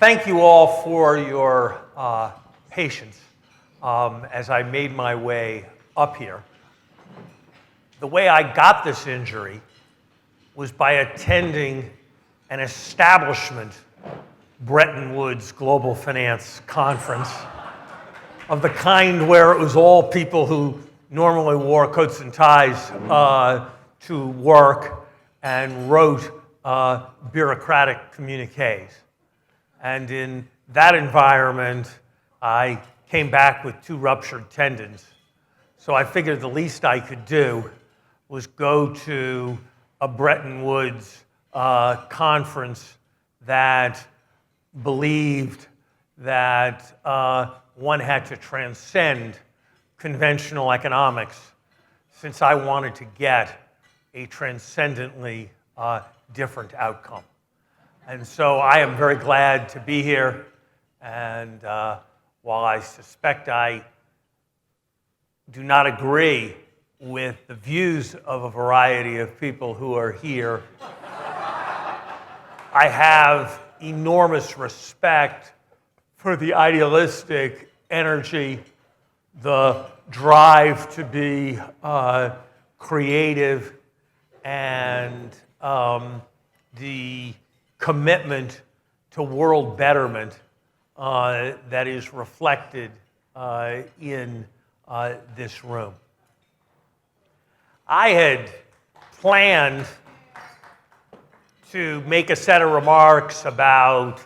Thank you all for your patience as I made my way up here. The way I got this injury was by attending an establishment Bretton Woods Global Finance Conference of the kind where it was all people who normally wore coats and ties to work and wrote bureaucratic communiques. And in that environment, I came back with 2 ruptured tendons. So I figured the least I could do was go to a Bretton Woods conference that believed that one had to transcend conventional economics, since I wanted to get a transcendently different outcome. And so I am very glad to be here, and while I suspect I do not agree with the views of a variety of people who are here, I have enormous respect for the idealistic energy, the drive to be creative, and the commitment to world betterment that is reflected in this room. I had planned to make a set of remarks about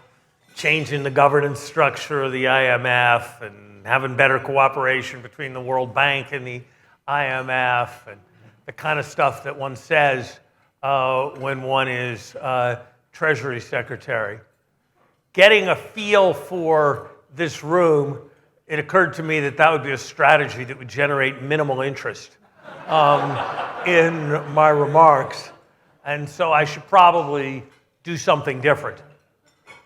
changing the governance structure of the IMF and having better cooperation between the World Bank and the IMF, and the kind of stuff that one says when one is Treasury Secretary. Getting a feel for this room, it occurred to me that that would be a strategy that would generate minimal interest in my remarks, and so I should probably do something different.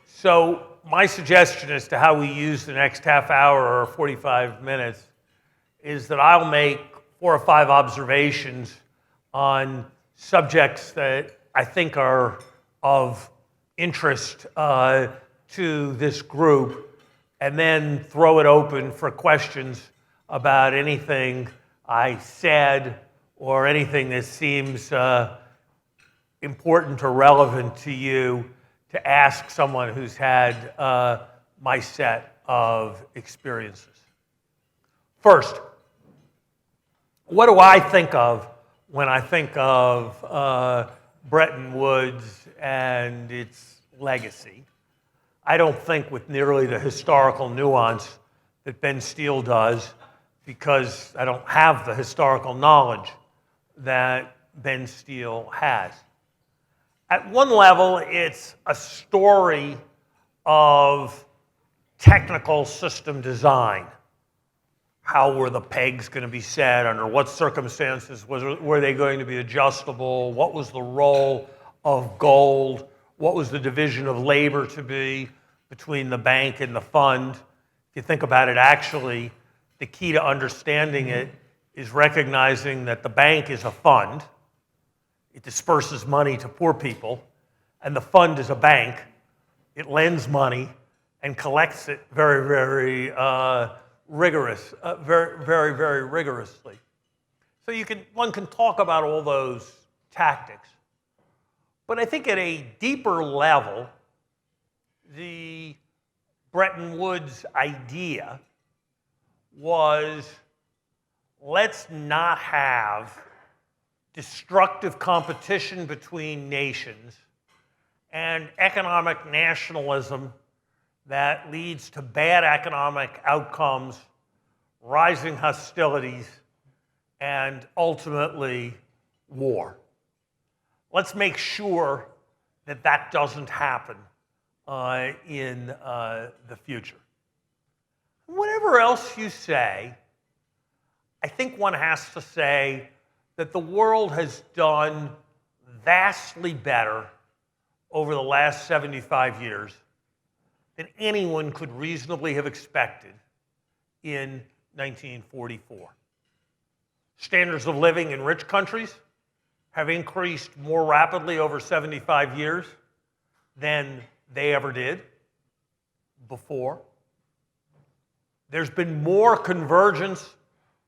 So my suggestion as to how we use the next half hour or 45 minutes is that I'll make 4 or 5 observations on subjects that I think are of interest to this group, and then throw it open for questions about anything I said or anything that seems important or relevant to you to ask someone who's had my set of experiences. First, what do I think of when I think of Bretton Woods and its legacy? I don't think with nearly the historical nuance that Ben Steele does, because I don't have the historical knowledge that Ben Steele has. At one level, it's a story of technical system design. How were the pegs going to be set? Under what circumstances were they going to be adjustable? What was the role of gold? What was the division of labor to be between the bank and the fund? If you think about it, actually, the key to understanding it is recognizing that the bank is a fund. It disperses money to poor people, and the fund is a bank. It lends money and collects it very, very rigorously. So one can talk about all those tactics, but I think at a deeper level, the Bretton Woods idea was, let's not have destructive competition between nations and economic nationalism that leads to bad economic outcomes, rising hostilities, and ultimately war. Let's make sure that that doesn't happen in the future. Whatever else you say, I think one has to say that the world has done vastly better over the last 75 years than anyone could reasonably have expected in 1944. Standards of living in rich countries have increased more rapidly over 75 years than they ever did. before. There's been more convergence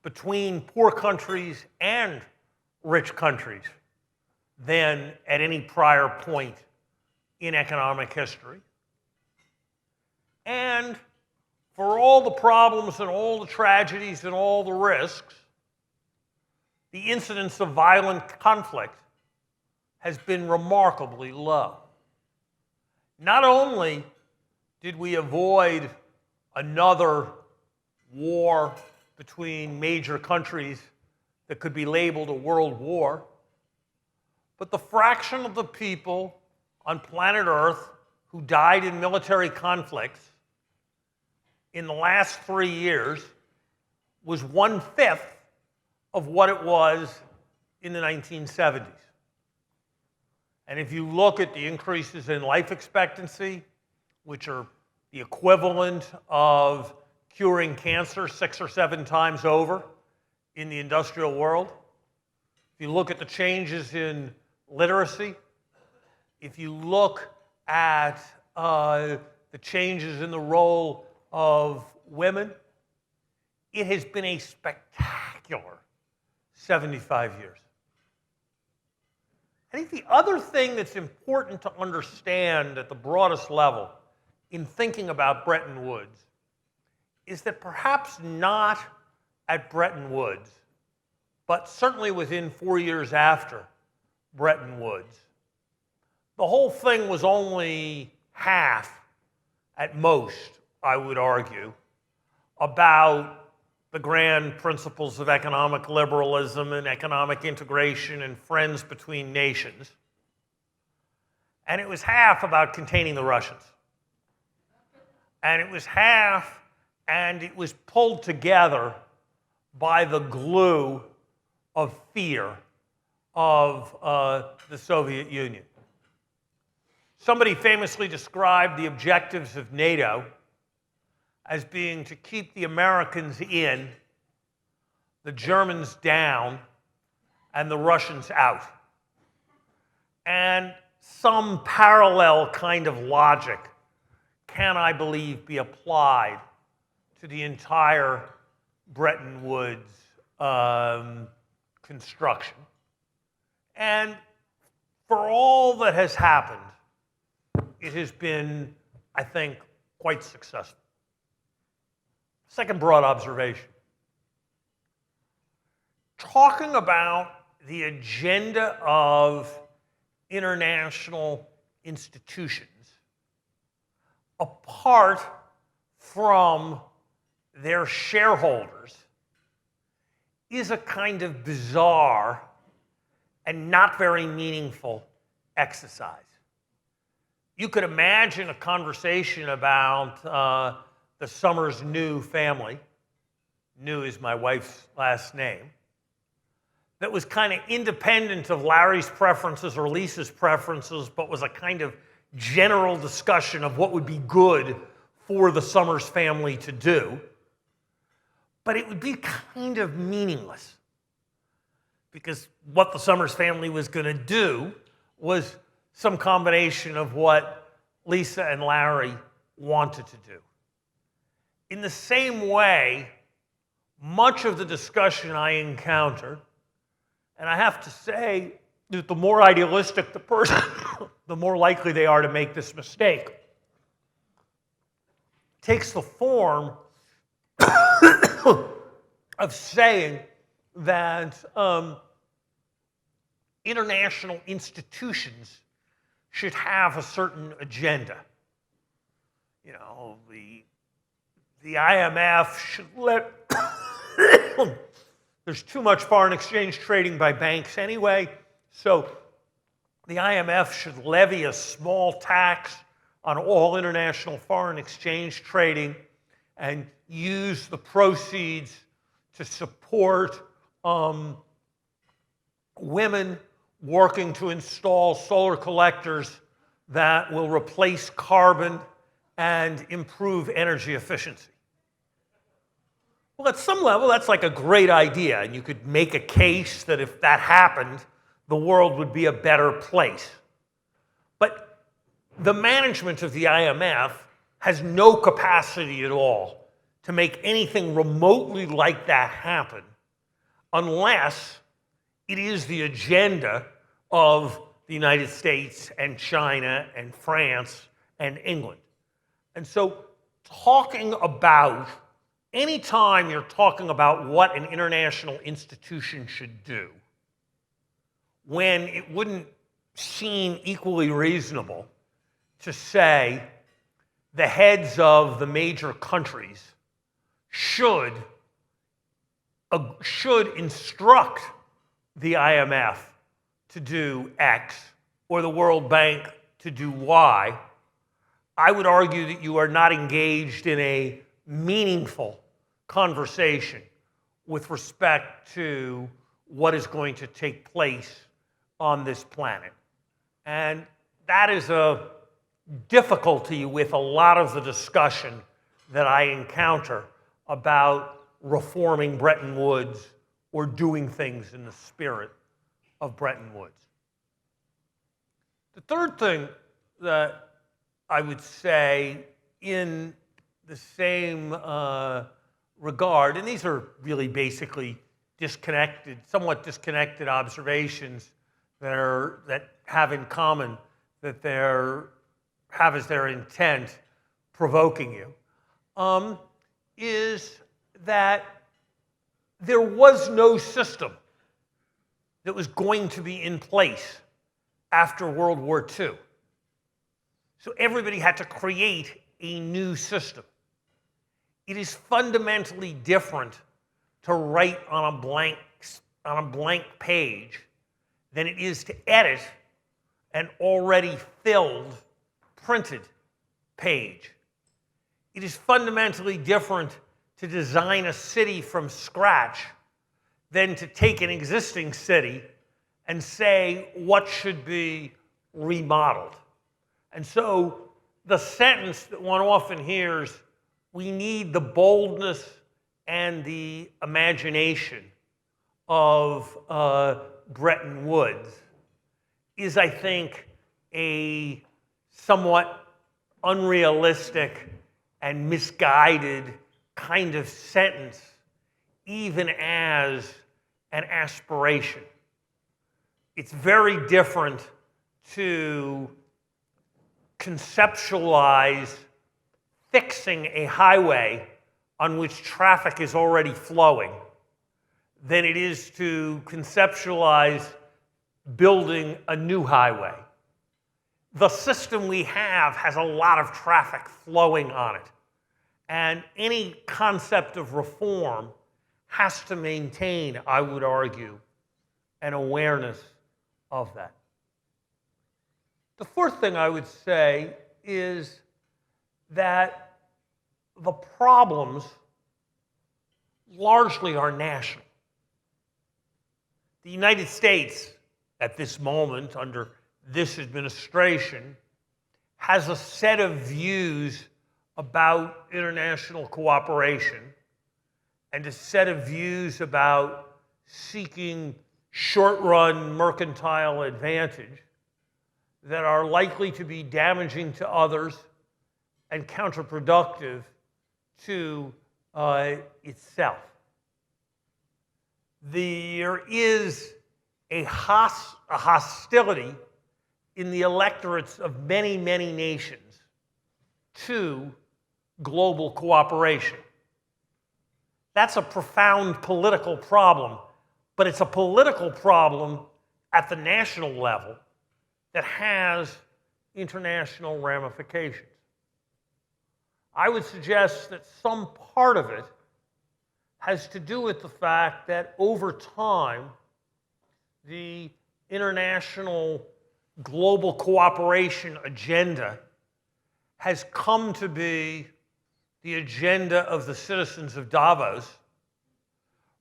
between poor countries and rich countries than at any prior point in economic history. And for all the problems and all the tragedies and all the risks, the incidence of violent conflict has been remarkably low. Not only did we avoid another war between major countries that could be labeled a world war, but the fraction of the people on planet Earth who died in military conflicts in the last 3 years was 1/5 of what it was in the 1970s. And if you look at the increases in life expectancy, which are the equivalent of curing cancer 6 or 7 times over in the industrial world, if you look at the changes in literacy, if you look at the changes in the role of women, it has been a spectacular 75 years. I think the other thing that's important to understand at the broadest level in thinking about Bretton Woods is that perhaps not at Bretton Woods, but certainly within 4 years after Bretton Woods, the whole thing was only half, at most, I would argue, about the grand principles of economic liberalism and economic integration and friends between nations. And it was half about containing the Russians. And it was half, and it was pulled together by the glue of fear of the Soviet Union. Somebody famously described the objectives of NATO as being to keep the Americans in, the Germans down, and the Russians out. And some parallel kind of logic can, I believe, be applied to the entire Bretton Woods construction. And for all that has happened, it has been, I think, quite successful. Second broad observation. Talking about the agenda of international institutions apart from their shareholders is a kind of bizarre and not very meaningful exercise. You could imagine a conversation about the Summers New family, New is my wife's last name, that was kind of independent of Larry's preferences or Lisa's preferences, but was a kind of general discussion of what would be good for the Summers family to do. But it would be kind of meaningless, because what the Summers family was going to do was some combination of what Lisa and Larry wanted to do. In the same way, much of the discussion I encountered, and I have to say that the more idealistic the person, the more likely they are to make this mistake, takes the form of saying that international institutions should have a certain agenda. You know, the IMF should let there's too much foreign exchange trading by banks anyway, so the IMF should levy a small tax on all international foreign exchange trading and use the proceeds to support women working to install solar collectors that will replace carbon and improve energy efficiency. Well, at some level, that's like a great idea, and you could make a case that if that happened, the world would be a better place. But the management of the IMF has no capacity at all to make anything remotely like that happen unless it is the agenda of the United States and China and France and England. And so anytime you're talking about what an international institution should do, when it wouldn't seem equally reasonable to say the heads of the major countries should instruct the IMF to do X or the World Bank to do Y, I would argue that you are not engaged in a meaningful conversation with respect to what is going to take place on this planet. And that is a difficulty with a lot of the discussion that I encounter about reforming Bretton Woods or doing things in the spirit of Bretton Woods. The third thing that I would say in the same regard, and these are really basically somewhat disconnected observations that have in common that they have as their intent provoking you, is that there was no system that was going to be in place after World War II. So everybody had to create a new system. It is fundamentally different to write on a blank page than it is to edit an already filled printed page. It is fundamentally different to design a city from scratch than to take an existing city and say what should be remodeled. And so the sentence that one often hears, we need the boldness and the imagination of Bretton Woods, is, I think, a somewhat unrealistic and misguided kind of sentence, even as an aspiration. It's very different to conceptualize fixing a highway on which traffic is already flowing than it is to conceptualize building a new highway. The system we have has a lot of traffic flowing on it, and any concept of reform has to maintain, I would argue, an awareness of that. The fourth thing I would say is that the problems largely are national. The United States, at this moment, under this administration, has a set of views about international cooperation and a set of views about seeking short-run mercantile advantage that are likely to be damaging to others and counterproductive to itself. There is a hostility in the electorates of many, many nations to global cooperation. That's a profound political problem, but it's a political problem at the national level that has international ramifications. I would suggest that some part of it has to do with the fact that over time, the international global cooperation agenda has come to be the agenda of the citizens of Davos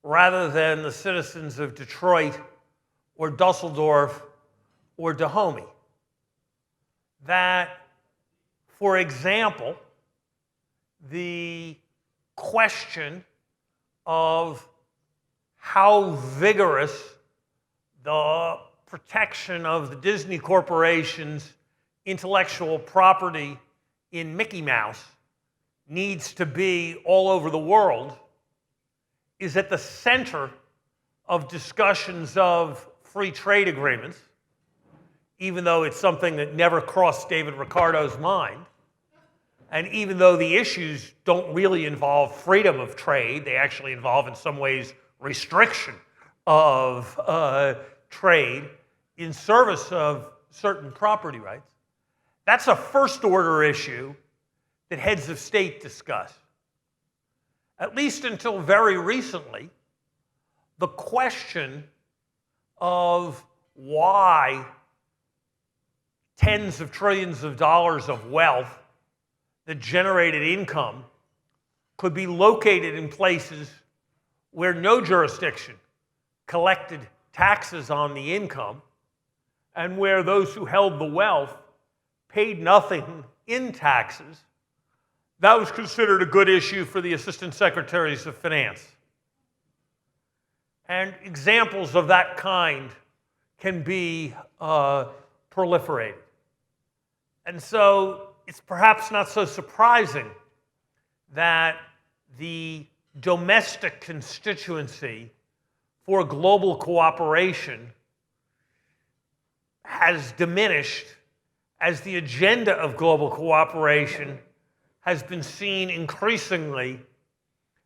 rather than the citizens of Detroit or Dusseldorf or Dahomey. That, for example, the question of how vigorous the protection of the Disney Corporation's intellectual property in Mickey Mouse needs to be all over the world is at the center of discussions of free trade agreements, even though it's something that never crossed David Ricardo's mind. And even though the issues don't really involve freedom of trade, they actually involve in some ways restriction of trade in service of certain property rights. That's a first order issue that heads of state discuss. At least until very recently, the question of why tens of trillions of dollars of wealth that generated income could be located in places where no jurisdiction collected taxes on the income and where those who held the wealth paid nothing in taxes, that was considered a good issue for the assistant secretaries of finance. And examples of that kind can be proliferated. And so it's perhaps not so surprising that the domestic constituency for global cooperation has diminished as the agenda of global cooperation has been seen increasingly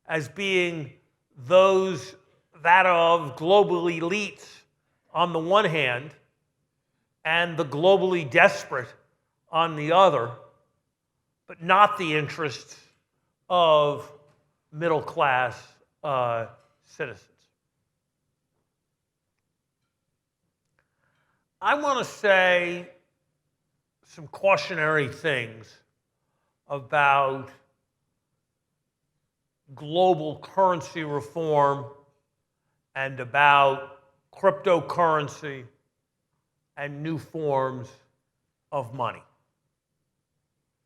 as being that of global elites on the one hand and the globally desperate on the other, but not the interests of middle-class citizens. I want to say some cautionary things about global currency reform and about cryptocurrency and new forms of money.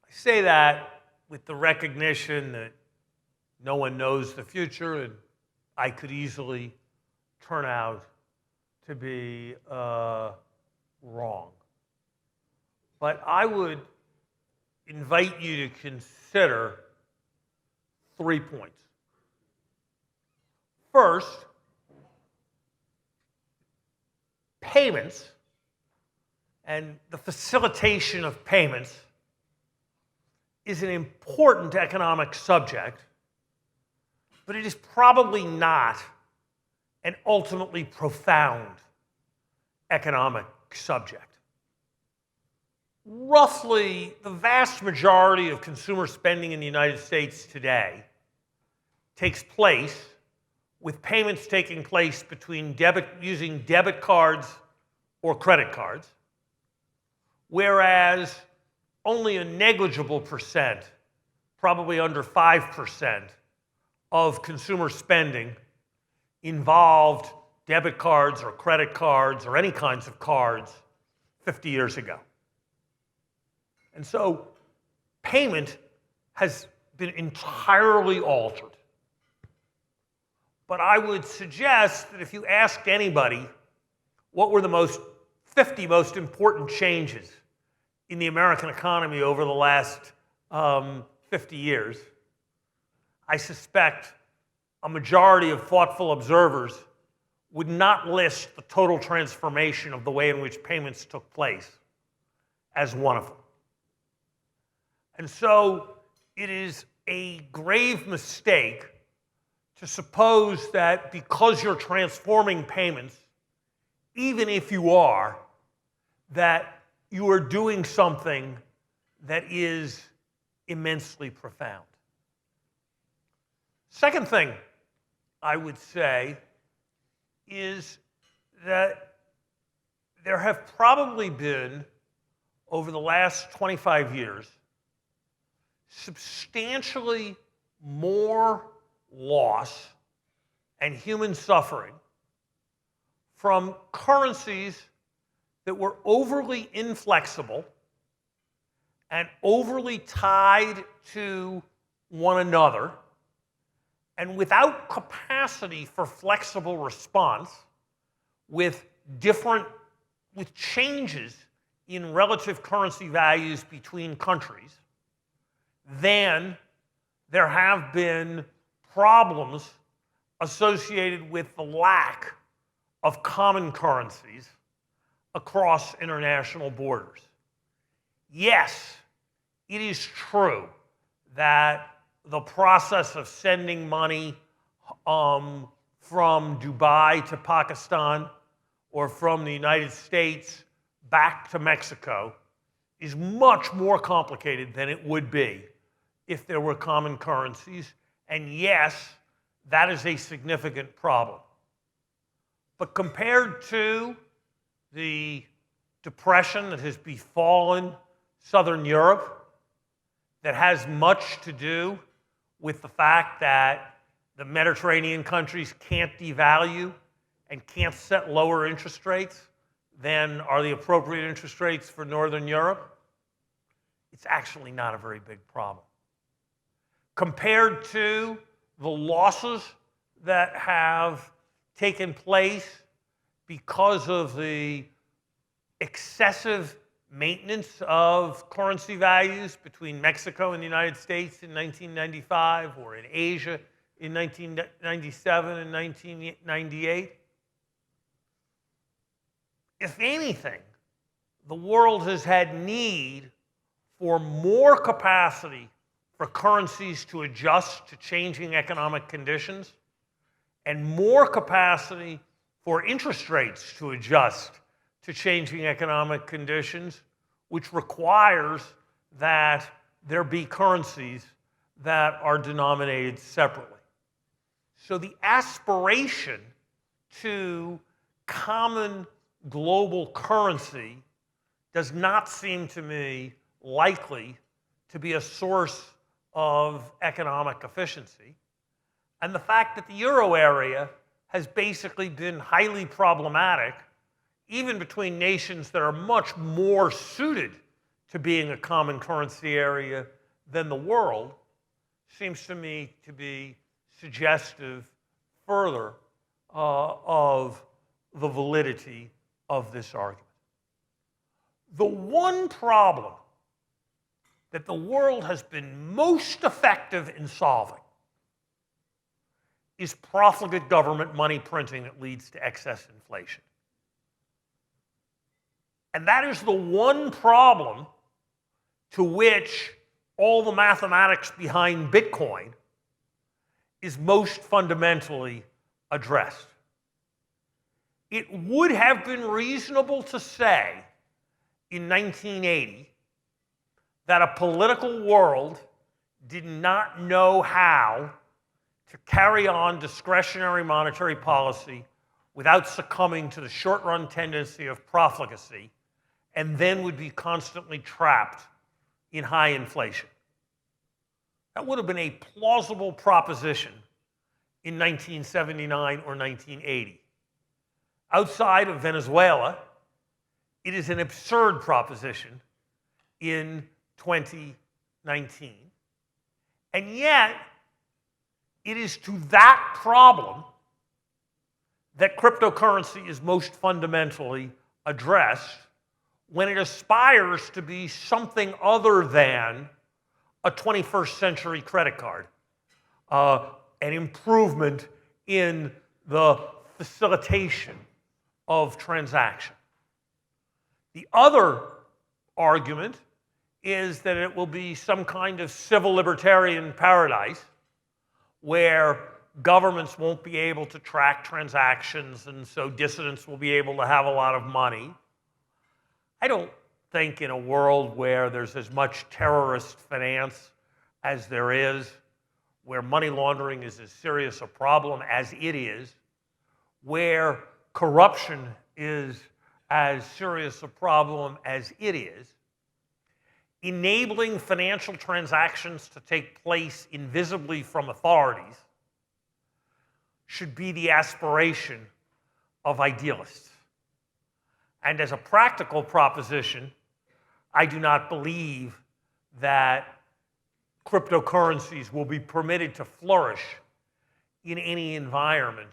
I say that with the recognition that no one knows the future and I could easily turn out to be wrong. But I would invite you to consider 3 points. First, payments and the facilitation of payments is an important economic subject, but it is probably not an ultimately profound economic subject. Roughly, the vast majority of consumer spending in the United States today takes place with payments taking place between using debit cards or credit cards, whereas only a negligible percent, probably under 5%, of consumer spending involved debit cards or credit cards or any kinds of cards 50 years ago. And so payment has been entirely altered. But I would suggest that if you asked anybody what were the 50 most important changes in the American economy over the last 50 years, I suspect a majority of thoughtful observers would not list the total transformation of the way in which payments took place as one of them. And so it is a grave mistake to suppose that because you're transforming payments, even if you are, that you are doing something that is immensely profound. Second thing I would say is that there have probably been, over the last 25 years, substantially more loss and human suffering from currencies that were overly inflexible and overly tied to one another and without capacity for flexible response with changes in relative currency values between countries then there have been problems associated with the lack of common currencies across international borders. Yes, it is true that the process of sending money from Dubai to Pakistan or from the United States back to Mexico is much more complicated than it would be if there were common currencies. And yes, that is a significant problem. But compared to the depression that has befallen Southern Europe, that has much to do with the fact that the Mediterranean countries can't devalue and can't set lower interest rates than are the appropriate interest rates for Northern Europe, it's actually not a very big problem. Compared to the losses that have taken place because of the excessive maintenance of currency values between Mexico and the United States in 1995 or in Asia in 1997 and 1998. If anything, the world has had need for more capacity for currencies to adjust to changing economic conditions and more capacity for interest rates to adjust to changing economic conditions, which requires that there be currencies that are denominated separately. So the aspiration to common global currency does not seem to me likely to be a source of economic efficiency. And the fact that the euro area has basically been highly problematic, even between nations that are much more suited to being a common currency area than the world, seems to me to be suggestive further of the validity of this argument. The one problem that the world has been most effective in solving is profligate government money printing that leads to excess inflation. And that is the one problem to which all the mathematics behind Bitcoin is most fundamentally addressed. It would have been reasonable to say in 1980 that a political world did not know how to carry on discretionary monetary policy without succumbing to the short-run tendency of profligacy, and then would be constantly trapped in high inflation. That would have been a plausible proposition in 1979 or 1980. Outside of Venezuela, it is an absurd proposition in 2019. And yet, it is to that problem that cryptocurrency is most fundamentally addressed when it aspires to be something other than a 21st century credit card, an improvement in the facilitation of transaction. The other argument is that it will be some kind of civil libertarian paradise where governments won't be able to track transactions, and so dissidents will be able to have a lot of money. I don't think in a world where there's as much terrorist finance as there is, where money laundering is as serious a problem as it is, where corruption is as serious a problem as it is, enabling financial transactions to take place invisibly from authorities should be the aspiration of idealists. And as a practical proposition, I do not believe that cryptocurrencies will be permitted to flourish in any environment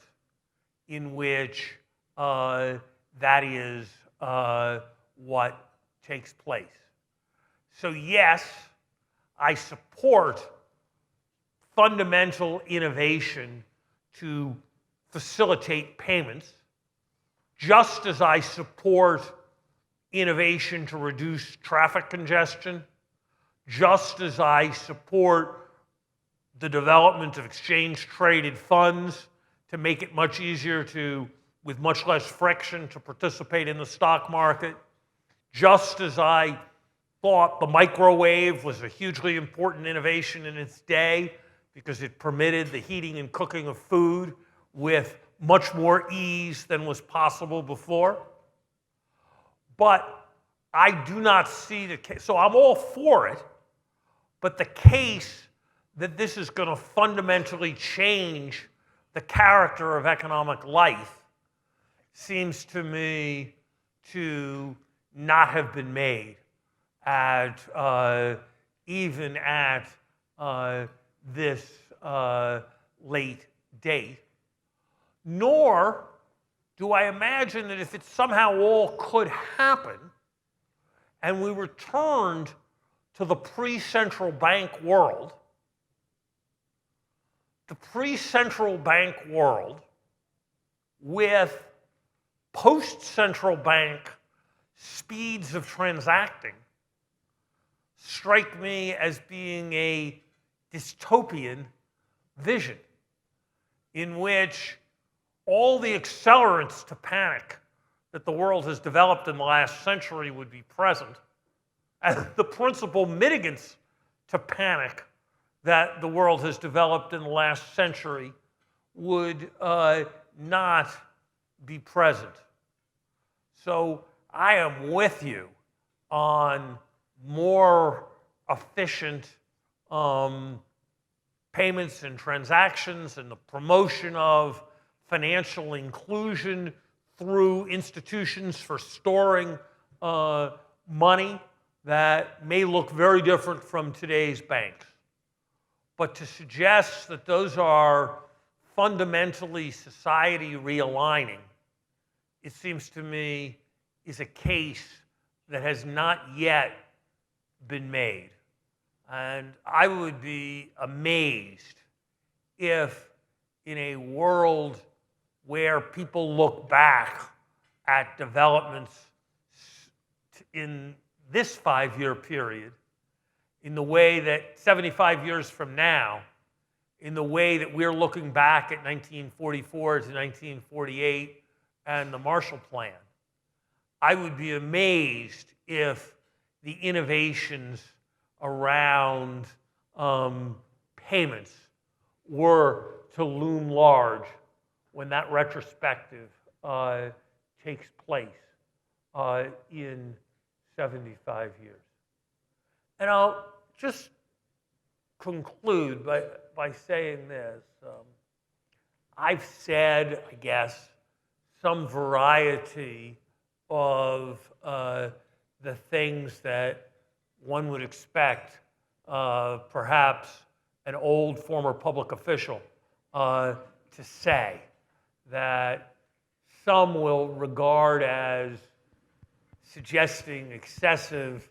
in which that is what takes place. So yes, I support fundamental innovation to facilitate payments, just as I support innovation to reduce traffic congestion, just as I support the development of exchange-traded funds to make it much easier to, with much less friction, to participate in the stock market, just as I thought the microwave was a hugely important innovation in its day because it permitted the heating and cooking of food with much more ease than was possible before. But I do not see the case. So I'm all for it, but the case that this is going to fundamentally change the character of economic life seems to me to not have been made even at this late date. Nor do I imagine that if it somehow all could happen and we returned to the pre-central bank world, the pre-central bank world with post-central bank speeds of transacting strike me as being a dystopian vision in which all the accelerants to panic that the world has developed in the last century would be present, and the principal mitigants to panic that the world has developed in the last century would not be present. So I am with you on more efficient payments and transactions and the promotion of financial inclusion through institutions for storing money that may look very different from today's banks. But to suggest that those are fundamentally society realigning, it seems to me, is a case that has not yet been made. And I would be amazed if in a world where people look back at developments in this 5-year period, in the way that 75 years from now, in the way that we're looking back at 1944 to 1948 and the Marshall Plan, I would be amazed if the innovations around payments were to loom large when that retrospective takes place in 75 years. And I'll just conclude by saying this. I've said, I guess, some variety of the things that one would expect perhaps an old former public official to say, that some will regard as suggesting excessive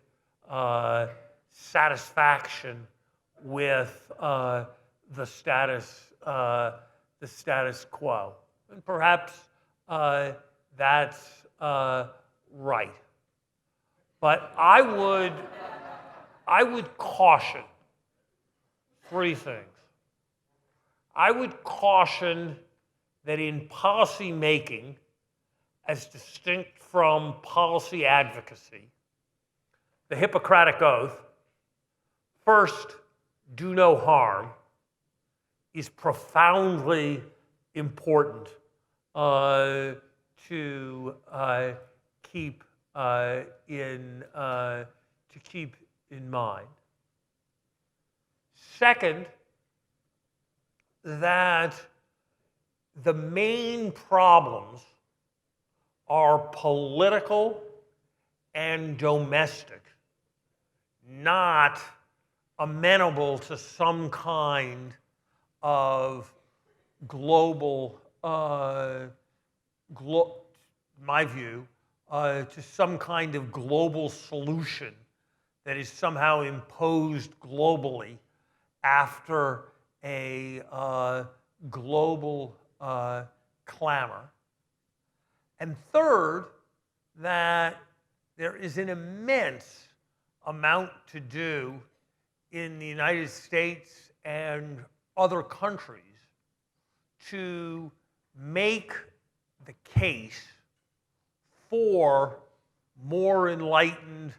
satisfaction with the status quo. And perhaps that's right. But I would caution 3 things. I would caution that in policy making, as distinct from policy advocacy, the Hippocratic Oath, first, do no harm, is profoundly important to keep in mind. Second, that the main problems are political and domestic, not amenable to some kind of global, my view, to some kind of global solution that is somehow imposed globally after a global clamor. And third, that there is an immense amount to do in the United States and other countries to make the case for more enlightened,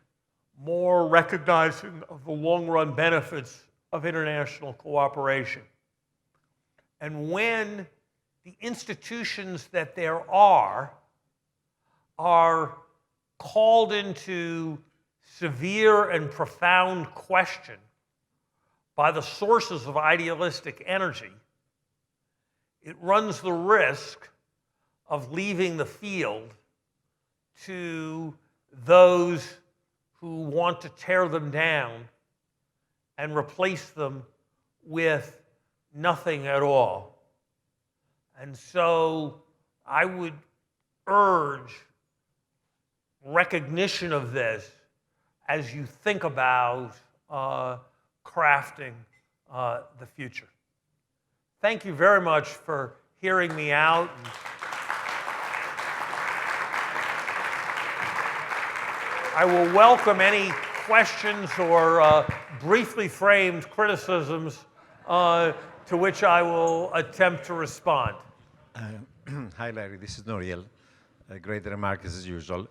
more recognizing of the long-run benefits of international cooperation. And when the institutions that there are called into severe and profound question by the sources of idealistic energy, it runs the risk of leaving the field to those who want to tear them down and replace them with nothing at all. And so I would urge recognition of this as you think about crafting the future. Thank you very much for hearing me out. I will welcome any questions or briefly framed criticisms to which I will attempt to respond. Hi, Larry. This is Noriel. Great remarks as usual.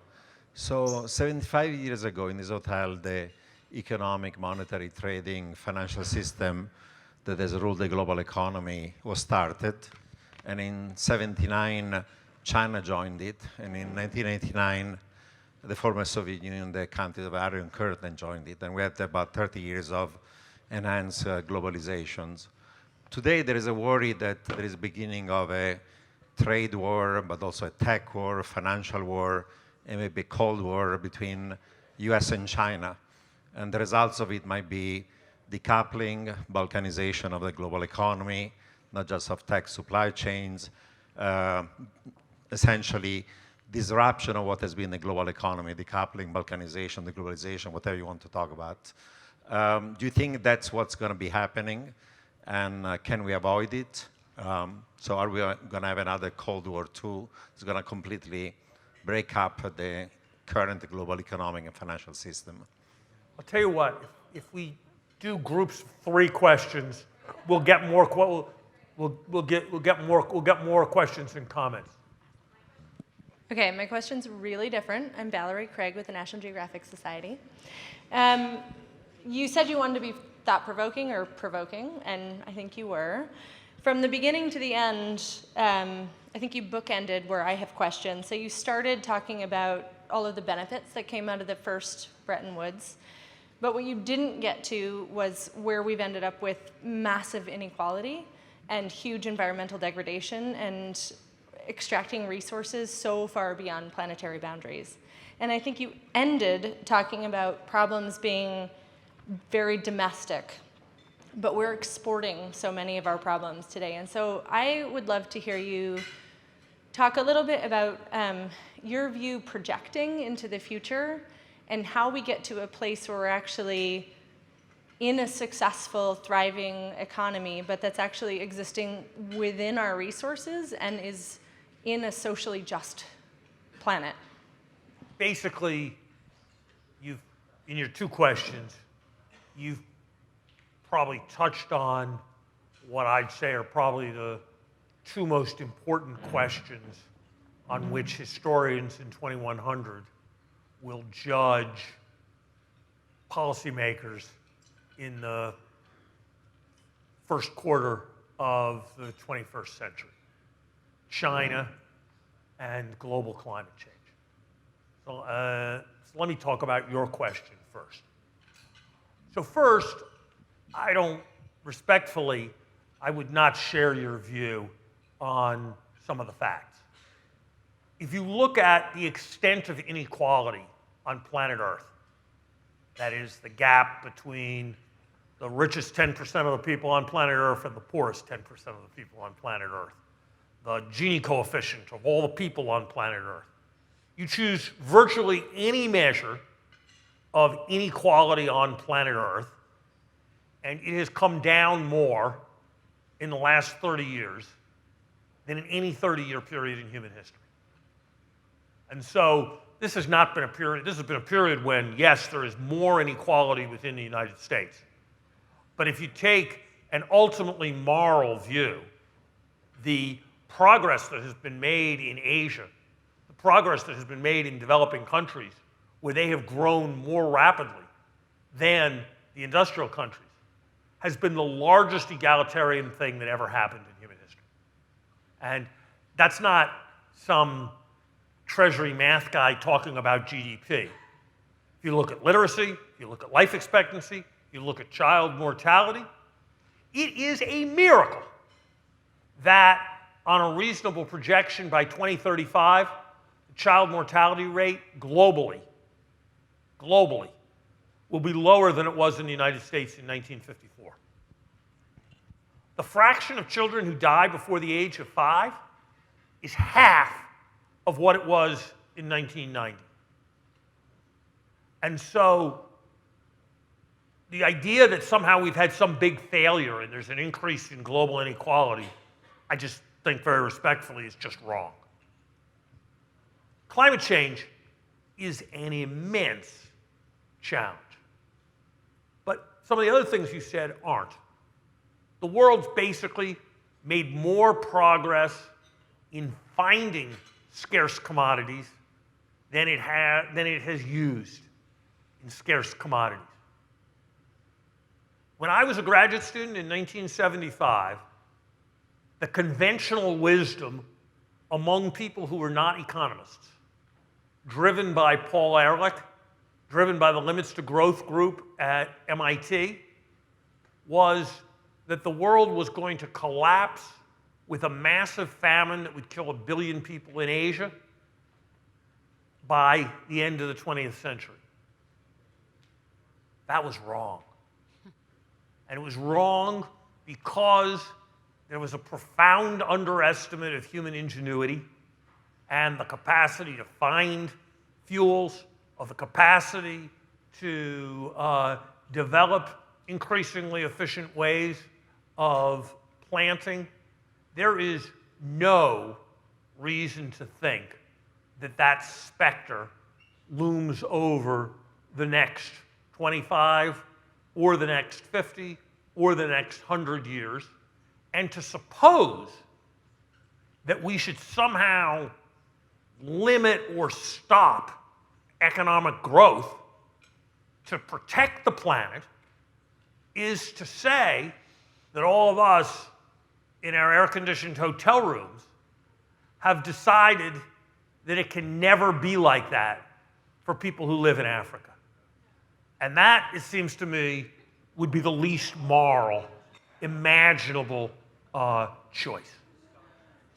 So 75 years ago in this hotel, the economic, monetary, trading, financial system that has ruled the global economy was started. And in 79, China joined it. And in 1989, the former Soviet Union, the country of Iron Curtain, joined it. And we had about 30 years of enhanced globalizations. Today, there is a worry that there is a beginning of a trade war, but also a tech war, a financial war, and maybe a cold war between US and China. And the results of it might be decoupling, balkanization of the global economy, not just of tech supply chains, essentially disruption of what has been the global economy, decoupling, balkanization, deglobalization, whatever you want to talk about. Do you think that's what's going to be happening? And can we avoid it? So are we going to have another Cold War II? It's going to completely break up the current global economic and financial system. I'll tell you what, if we do groups of 3 questions, we'll get more questions and comments. Okay, my question's really different. I'm Valerie Craig with the National Geographic Society. You said you wanted to be thought-provoking or provoking, and I think you were. From the beginning to the end, I think you bookended where I have questions. So you started talking about all of the benefits that came out of the first Bretton Woods, but what you didn't get to was where we've ended up with massive inequality and huge environmental degradation and extracting resources so far beyond planetary boundaries. And I think you ended talking about problems being very domestic, but we're exporting so many of our problems today. And so I would love to hear you talk a little bit about your view projecting into the future and how we get to a place where we're actually in a successful, thriving economy, but that's actually existing within our resources and is in a socially just planet. Basically, in your 2 questions, you've probably touched on what I'd say are probably the 2 most important questions on which historians in 2100 will judge policymakers in the first quarter of the 21st century: China and global climate change. So let me talk about your question first. So first, respectfully, I would not share your view on some of the facts. If you look at the extent of inequality on planet Earth, that is the gap between the richest 10% of the people on planet Earth and the poorest 10% of the people on planet Earth, the Gini coefficient of all the people on planet Earth, you choose virtually any measure of inequality on planet Earth, and it has come down more in the last 30 years than in any 30-year period in human history. And so this has not been a period, this has been a period when, yes, there is more inequality within the United States. But if you take an ultimately moral view, the progress that has been made in Asia, the progress that has been made in developing countries where they have grown more rapidly than the industrial countries, has been the largest egalitarian thing that ever happened in human history. And that's not some Treasury math guy talking about GDP. If you look at literacy, if you look at life expectancy, if you look at child mortality, it is a miracle that on a reasonable projection by 2035, the child mortality rate globally will be lower than it was in the United States in 1954. The fraction of children who die before the age of 5 is half of what it was in 1990. And so the idea that somehow we've had some big failure and there's an increase in global inequality, I just think very respectfully is just wrong. Climate change is an immense challenge. But some of the other things you said aren't. The world's basically made more progress in finding scarce commodities than it has used in scarce commodities. When I was a graduate student in 1975, the conventional wisdom among people who were not economists, driven by Paul Ehrlich, driven by the Limits to Growth group at MIT, was that the world was going to collapse with a massive famine that would kill 1 billion people in Asia by the end of the 20th century. That was wrong. And it was wrong because there was a profound underestimate of human ingenuity and the capacity to find fuels, of the capacity to develop increasingly efficient ways of planting. There is no reason to think that that specter looms over the next 25 or the next 50 or the next 100 years. And to suppose that we should somehow limit or stop economic growth to protect the planet is to say that all of us in our air-conditioned hotel rooms have decided that it can never be like that for people who live in Africa. And that, it seems to me, would be the least moral, imaginable choice.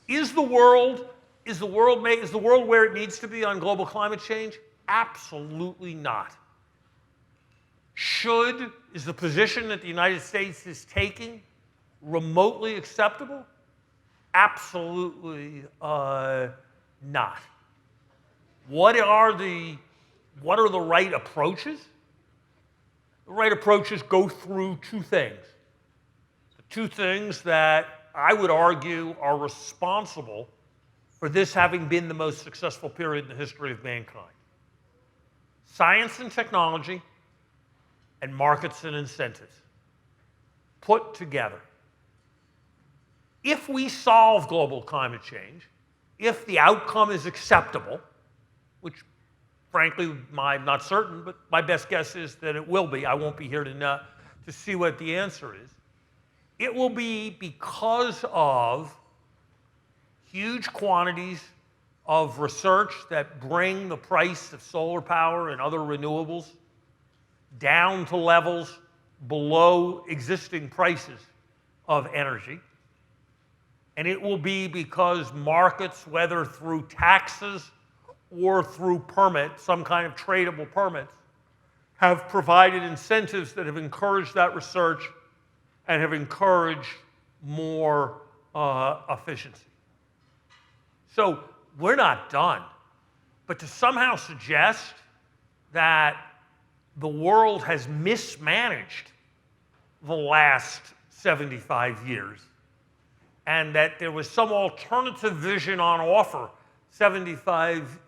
Is the world where it needs to be on global climate change? Absolutely not. Is the position that the United States is taking remotely acceptable? Absolutely not. What are the right approaches? The right approaches go through two things. The two things that I would argue are responsible for this having been the most successful period in the history of mankind. Science and technology and markets and incentives put together. If we solve global climate change, if the outcome is acceptable, which frankly I'm not certain, but my best guess is that it will be. I won't be here to see what the answer is. It will be because of huge quantities of research that bring the price of solar power and other renewables down to levels below existing prices of energy. And it will be because markets, whether through taxes or through permits, some kind of tradable permits, have provided incentives that have encouraged that research and have encouraged more efficiency. So we're not done. But to somehow suggest that the world has mismanaged the last 75 years, and that there was some alternative vision on offer 75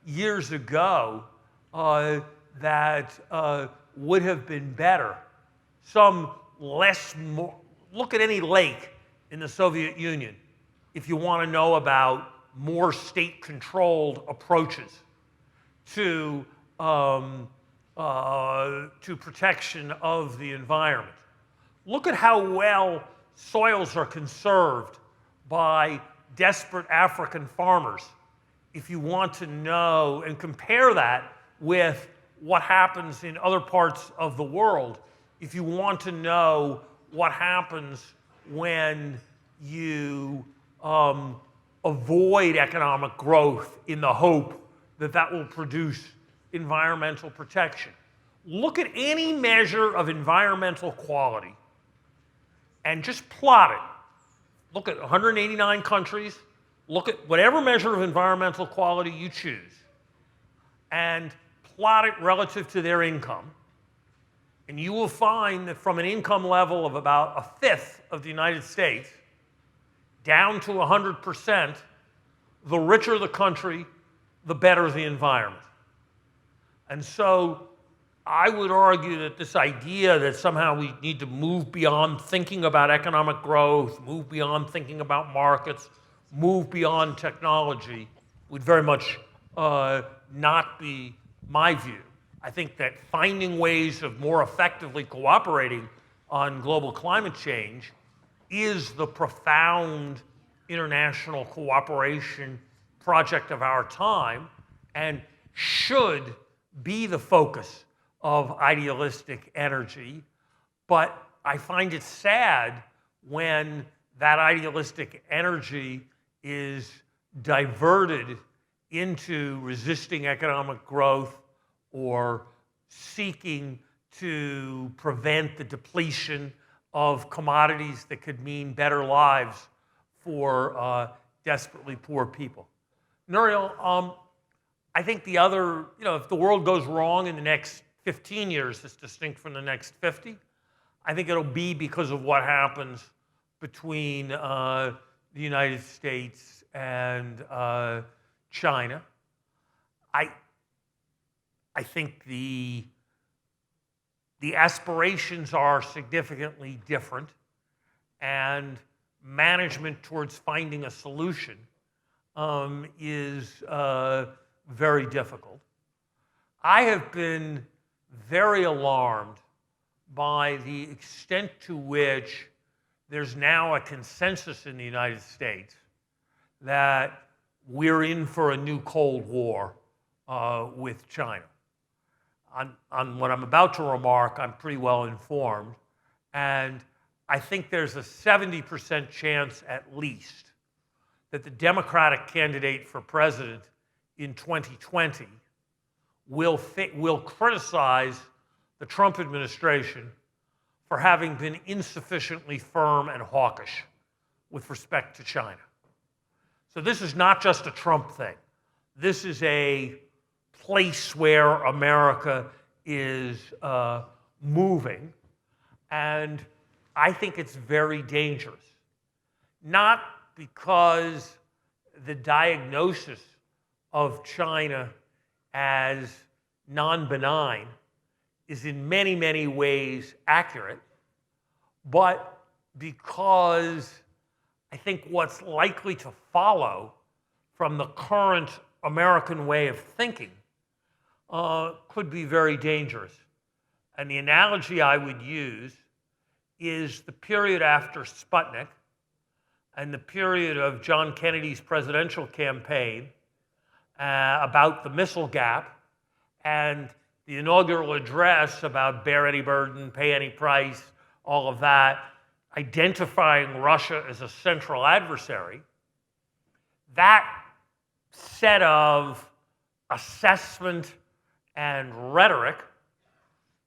years ago that would have been better. Some less, look at any lake in the Soviet Union if you want to know about more state-controlled approaches to protection of the environment. Look at how well soils are conserved by desperate African farmers. If you want to know, and compare that with what happens in other parts of the world, if you want to know what happens when you avoid economic growth in the hope that that will produce environmental protection. Look at any measure of environmental quality and just plot it. Look at 189 countries, look at whatever measure of environmental quality you choose, and plot it relative to their income. And you will find that from an income level of about a fifth of the United States down to 100%, the richer the country, the better the environment. And so I would argue that this idea that somehow we need to move beyond thinking about economic growth, move beyond thinking about markets, move beyond technology would very much not be my view. I think that finding ways of more effectively cooperating on global climate change is the profound international cooperation project of our time and should be the focus of idealistic energy. But I find it sad when that idealistic energy is diverted into resisting economic growth or seeking to prevent the depletion of commodities that could mean better lives for desperately poor people. Nouriel, I think the other, if the world goes wrong in the next 15 years, it's distinct from the next 50, I think it'll be because of what happens between the United States and China. I think the aspirations are significantly different, and management towards finding a solution is very difficult. I have been very alarmed by the extent to which there's now a consensus in the United States that we're in for a new Cold War with China. On what I'm about to remark, I'm pretty well informed, and I think there's a 70% chance at least that the Democratic candidate for president in 2020 will criticize the Trump administration for having been insufficiently firm and hawkish with respect to China. So this is not just a Trump thing. This is a place where America is moving, and I think it's very dangerous. Not because the diagnosis of China as non-benign is in many, many ways accurate, but because I think what's likely to follow from the current American way of thinking could be very dangerous. And the analogy I would use is the period after Sputnik and the period of John Kennedy's presidential campaign about the missile gap and the inaugural address about bear any burden, pay any price, all of that, identifying Russia as a central adversary. That set of assessment and rhetoric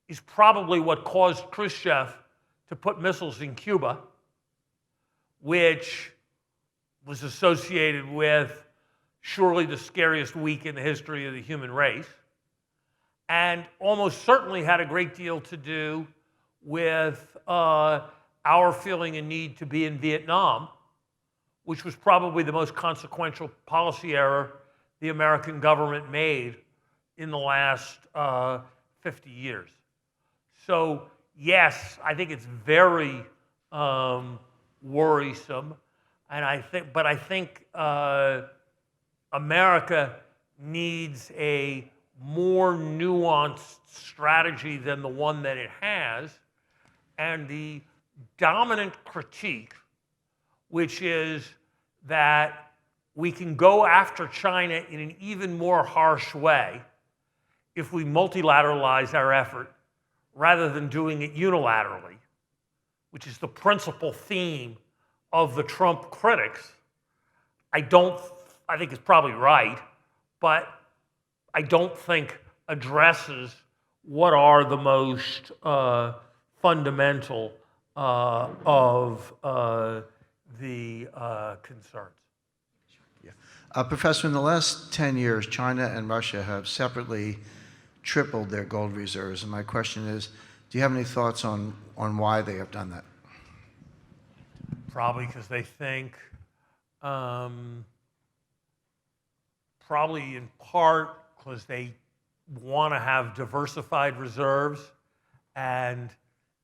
is probably what caused Khrushchev to put missiles in Cuba, which was associated with surely the scariest week in the history of the human race. and almost certainly had a great deal to do with our feeling a need to be in Vietnam, which was probably the most consequential policy error the American government made in the last 50 years. So yes, I think it's very worrisome, and I think America needs a more nuanced strategy than the one that it has, and the dominant critique, which is that we can go after China in an even more harsh way if we multilateralize our effort rather than doing it unilaterally, which is the principal theme of the Trump critics. I think it's probably right, but I don't think addresses what are the most fundamental of the concerns. Yeah. Professor, in the last 10 years, China and Russia have separately tripled their gold reserves. And my question is, do you have any thoughts on why they have done that? Probably because they think, probably in part because they want to have diversified reserves and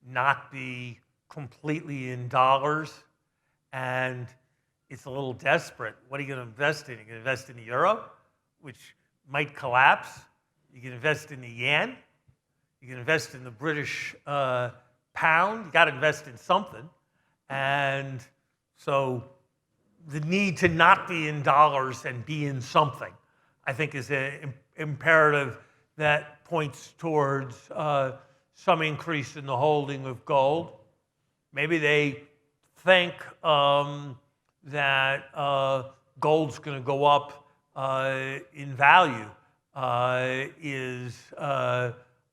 not be completely in dollars. And it's a little desperate. What are you going to invest in? You're going to invest in the euro, which might collapse. You can invest in the yen. You can invest in the British pound. You got to invest in something. And so the need to not be in dollars and be in something, I think, is an imperative that points towards some increase in the holding of gold. Maybe they think that gold's going to go up in value is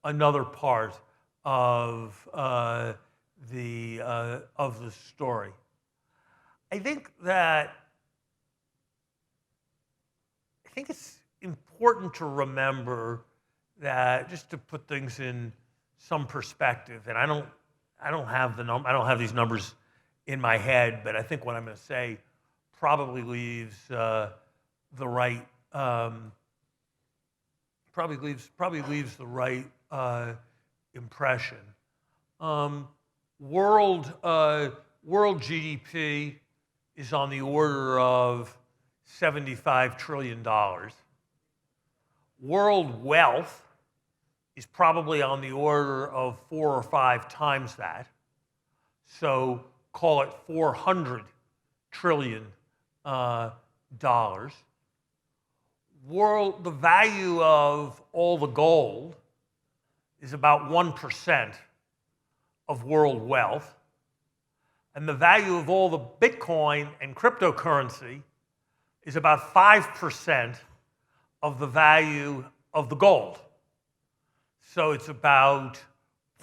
another part of the story. I think it's important to remember that, just to put things in some perspective, and I don't have these numbers in my head, but I think what I'm going to say probably leaves the right impression. World GDP is on the order of $75 trillion. World wealth is probably on the order of 4 or 5 times that. So call it $400 trillion. The value of all the gold is about 1% of world wealth. And the value of all the Bitcoin and cryptocurrency is about 5% of the value of the gold. So it's about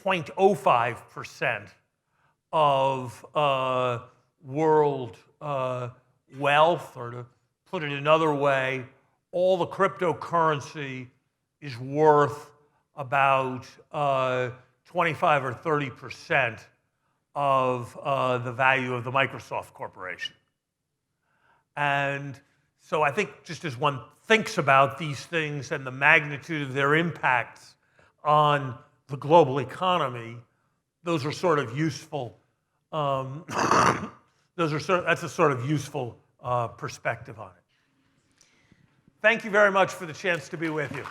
0.05% of world wealth, or to put it another way, all the cryptocurrency is worth about 25 or 30% of the value of the Microsoft Corporation. And so I think, just as one thinks about these things and the magnitude of their impacts on the global economy, those are sort of useful. That's a sort of useful perspective on it. Thank you very much for the chance to be with you.